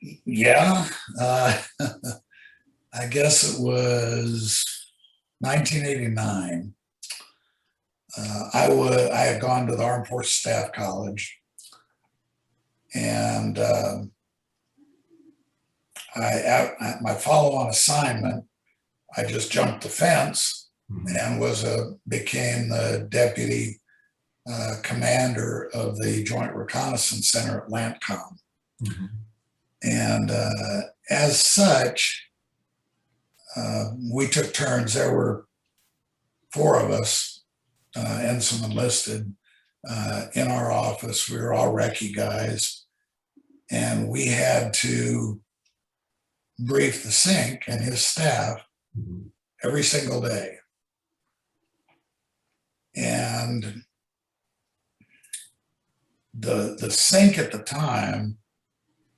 Yeah, I guess it was 1989. I had gone to the Armed Forces Staff College, and my follow-on assignment, I just jumped the fence and became the deputy commander of the Joint Reconnaissance Center at LANTCOM. Mm-hmm. And as such, we took turns. There were four of us and some enlisted in our office. We were all recce guys, and we had to brief the SYNC and his staff every single day. And the SYNC at the time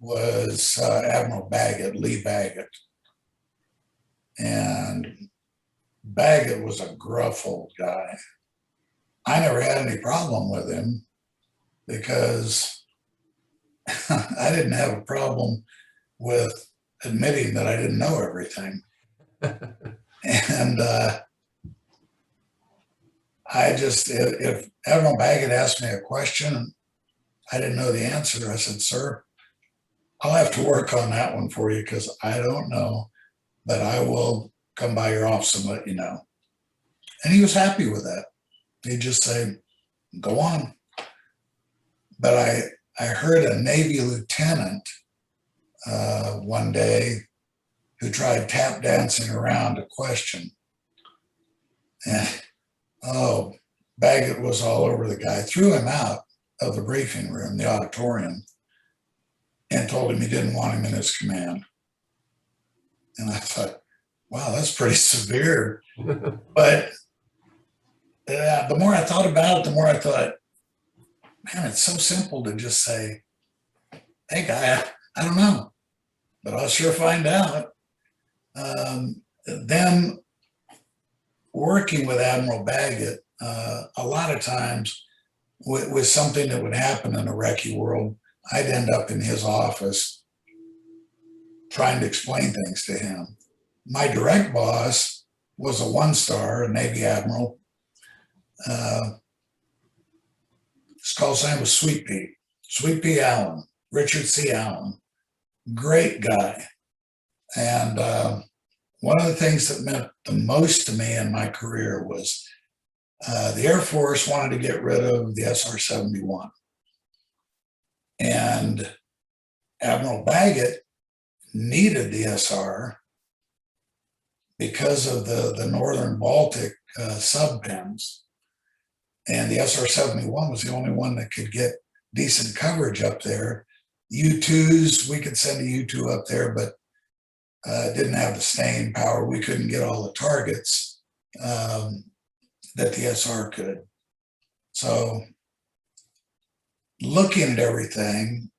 was Admiral Lee Baggett. And Baggett was a gruff old guy. I never had any problem with him because I didn't have a problem with admitting that I didn't know everything. And if Admiral Baggett asked me a question and I didn't know the answer, I said, "Sir, I'll have to work on that one for you because I don't know, but I will come by your office and let you know." And he was happy with that. He'd just say, "Go on." But I heard a Navy lieutenant one day who tried tap dancing around a question. And Baggett was all over the guy, threw him out of the briefing room, the auditorium, and told him he didn't want him in his command. And I thought, wow, that's pretty severe. But the more I thought about it, the more I thought, man, it's so simple to just say, "Hey, guy, I don't know, but I'll sure find out." Then working with Admiral Baggett, a lot of times with something that would happen in the recce world, I'd end up in his office trying to explain things to him. My direct boss was a one-star, a Navy admiral. His call sign was Sweet Pea Allen, Richard C. Allen. Great guy. And one of the things that meant the most to me in my career was the Air Force wanted to get rid of the SR-71. And Admiral Baggett needed the SR because of the Northern Baltic subpens. And the SR-71 was the only one that could get decent coverage up there. U-2s, we could send a U-2 up there, but didn't have the staying power. We couldn't get all the targets that the SR could. So looking at everything,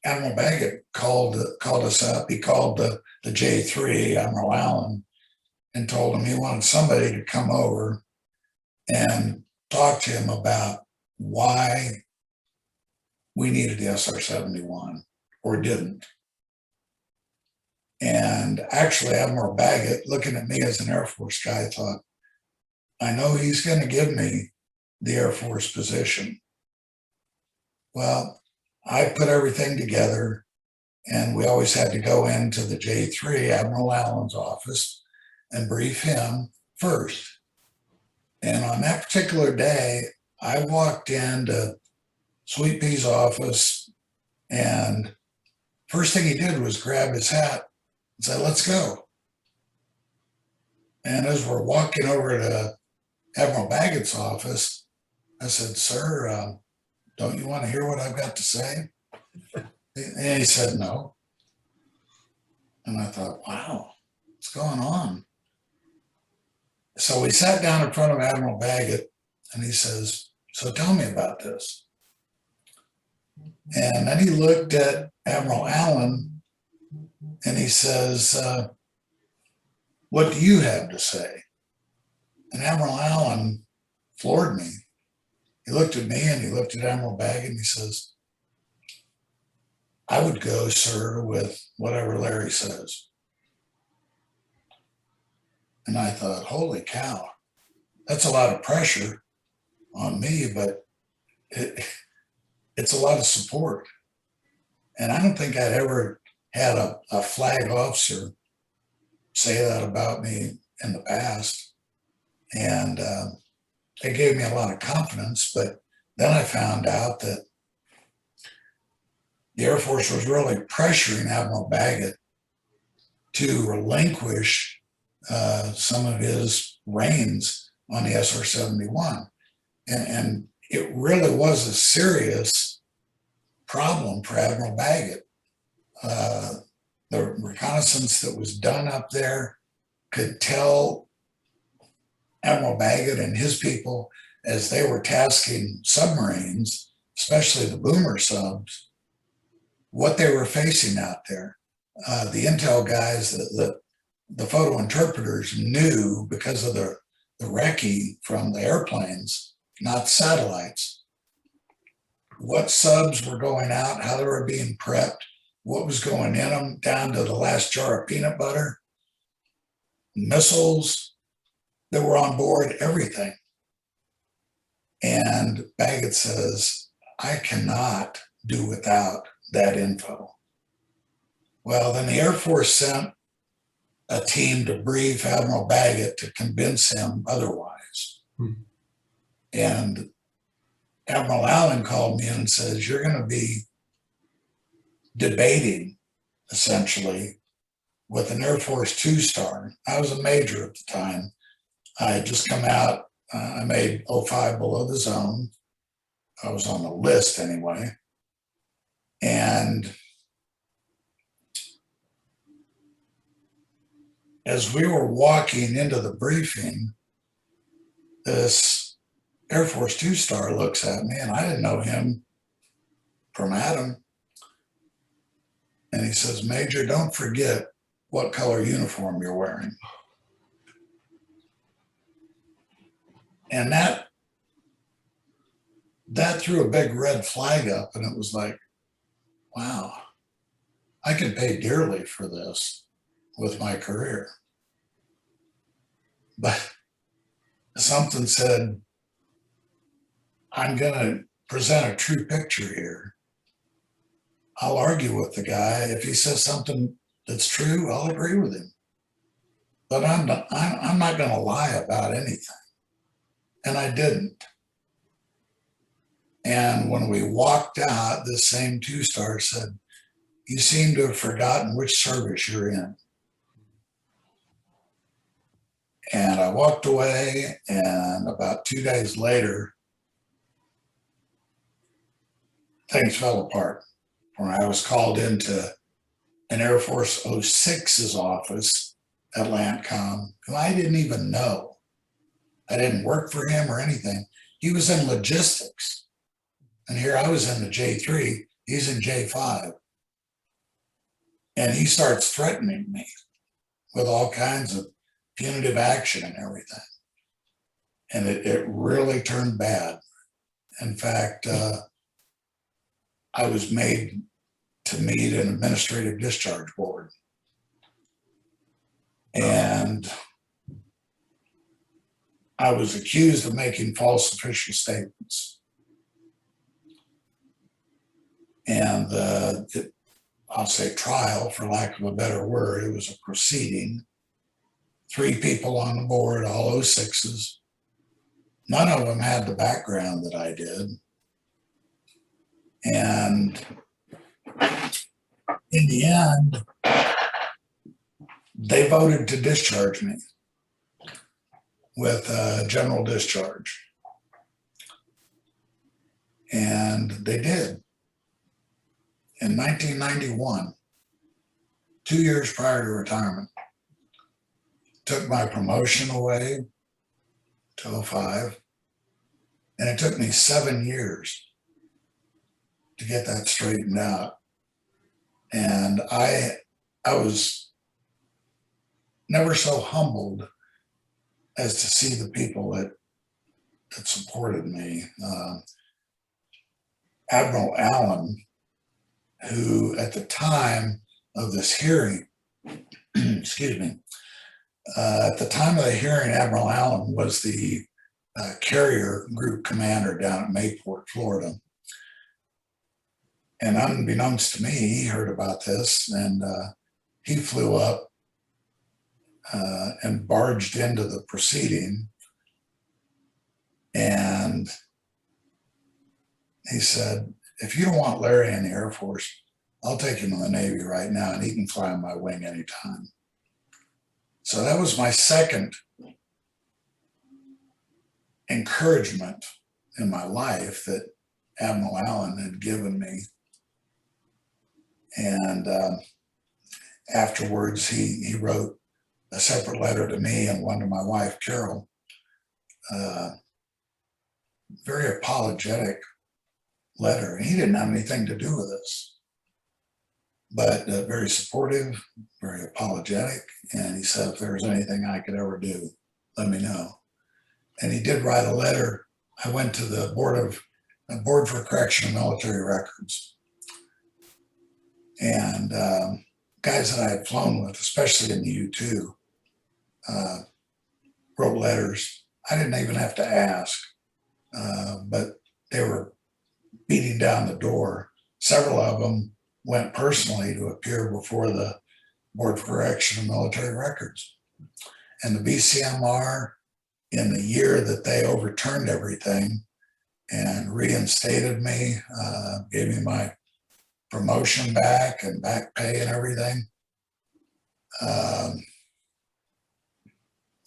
Admiral Baggett called us up. He called the J3, Admiral Allen, and told him he wanted somebody to come over and talk to him about why we needed the SR-71 or didn't. And actually, Admiral Baggett, looking at me as an Air Force guy, thought, I know he's going to give me the Air Force position. Well, I put everything together, and we always had to go into the J3, Admiral Allen's office, and brief him first. And on that particular day, I walked into Sweet Pea's office, and first thing he did was grab his hat and say, "Let's go." And as we're walking over to Admiral Baggett's office, I said, "Sir, don't you want to hear what I've got to say?" And he said, "No." And I thought, wow, what's going on? So we sat down in front of Admiral Baggett, and he says, "So tell me about this." And then he looked at Admiral Allen, and he says, "What do you have to say?" And Admiral Allen floored me. He looked at me, and he looked at Admiral Baggett, and he says, I would go, sir, with whatever Larry says. And I thought, holy cow, that's a lot of pressure on me, but it's a lot of support. And I don't think I'd ever had a flag officer say that about me in the past. And it gave me a lot of confidence. But then I found out that the Air Force was really pressuring Admiral Baggett to relinquish some of his reins on the SR-71. And it really was a serious problem for Admiral Baggett. The reconnaissance that was done up there could tell Admiral Baggett and his people, as they were tasking submarines, especially the boomer subs, what they were facing out there. The intel guys, the photo interpreters knew, because of the recce from the airplanes, not satellites, what subs were going out, how they were being prepped, what was going in them, down to the last jar of peanut butter, missiles that were on board, everything. And Baggett says, I cannot do without that info. Well, then the Air Force sent a team to brief Admiral Baggett to convince him otherwise. And Admiral Allen called me in and says, you're going to be debating, essentially, with an Air Force two-star. I was a major at the time. I had just come out. I made 05 below the zone. I was on the list anyway. And as we were walking into the briefing, this Air Force two-star looks at me, and I didn't know him from Adam. And he says, Major, don't forget what color uniform you're wearing. And that threw a big red flag up, and it was like, wow, I could pay dearly for this with my career. But something said, I'm going to present a true picture here. I'll argue with the guy. If he says something that's true, I'll agree with him. But I'm not going to lie about anything. And I didn't. And when we walked out, this same two-star said, you seem to have forgotten which service you're in. And I walked away, and about 2 days later, things fell apart. When I was called into an Air Force 06's office at Lantcom, who I didn't even know. I didn't work for him or anything. He was in logistics. And here I was in the J3, he's in J5. And he starts threatening me with all kinds of punitive action and everything. And it really turned bad. In fact, I was made to meet an administrative discharge board. And I was accused of making false official statements. And I'll say trial, for lack of a better word, it was a proceeding. 3 people on the board, all 06's. None of them had the background that I did. And in the end, they voted to discharge me with general discharge. And they did. In 1991, 2 years prior to retirement, took my promotion away to 05. And it took me 7 years to get that straightened out. And I was never so humbled as to see the people that supported me. Admiral Allen who at the time of this hearing, excuse me, at the time of the hearing, Admiral Allen was the carrier group commander down at Mayport, Florida. And unbeknownst to me, he heard about this, and he flew up and barged into the proceeding. And he said, if you don't want Larry in the Air Force, I'll take him in the Navy right now, and he can fly on my wing anytime. So that was my second encouragement in my life that Admiral Allen had given me. And afterwards, he wrote a separate letter to me and one to my wife, Carol. Very apologetic letter. He didn't have anything to do with this, but very supportive, very apologetic. And he said, if there was anything I could ever do, let me know. And he did write a letter. I went to the Board for Correction of Military Records. And guys that I had flown with, especially in the U-2, wrote letters. I didn't even have to ask, but they were beating down the door. Several of them went personally to appear before the Board for Correction of Military Records. And the BCMR, in the year that they overturned everything and reinstated me, gave me my promotion back and back pay and everything,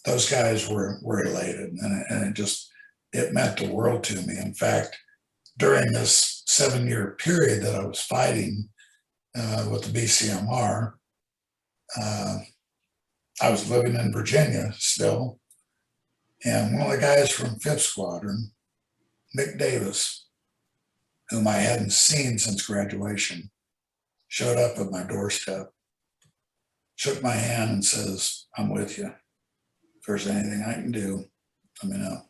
those guys were elated, and it meant the world to me. In fact, during this 7-year period that I was fighting with the BCMR, I was living in Virginia still, and one of the guys from 5th Squadron, Mick Davis, whom I hadn't seen since graduation, showed up at my doorstep, shook my hand and says, I'm with you. If there's anything I can do, let me know.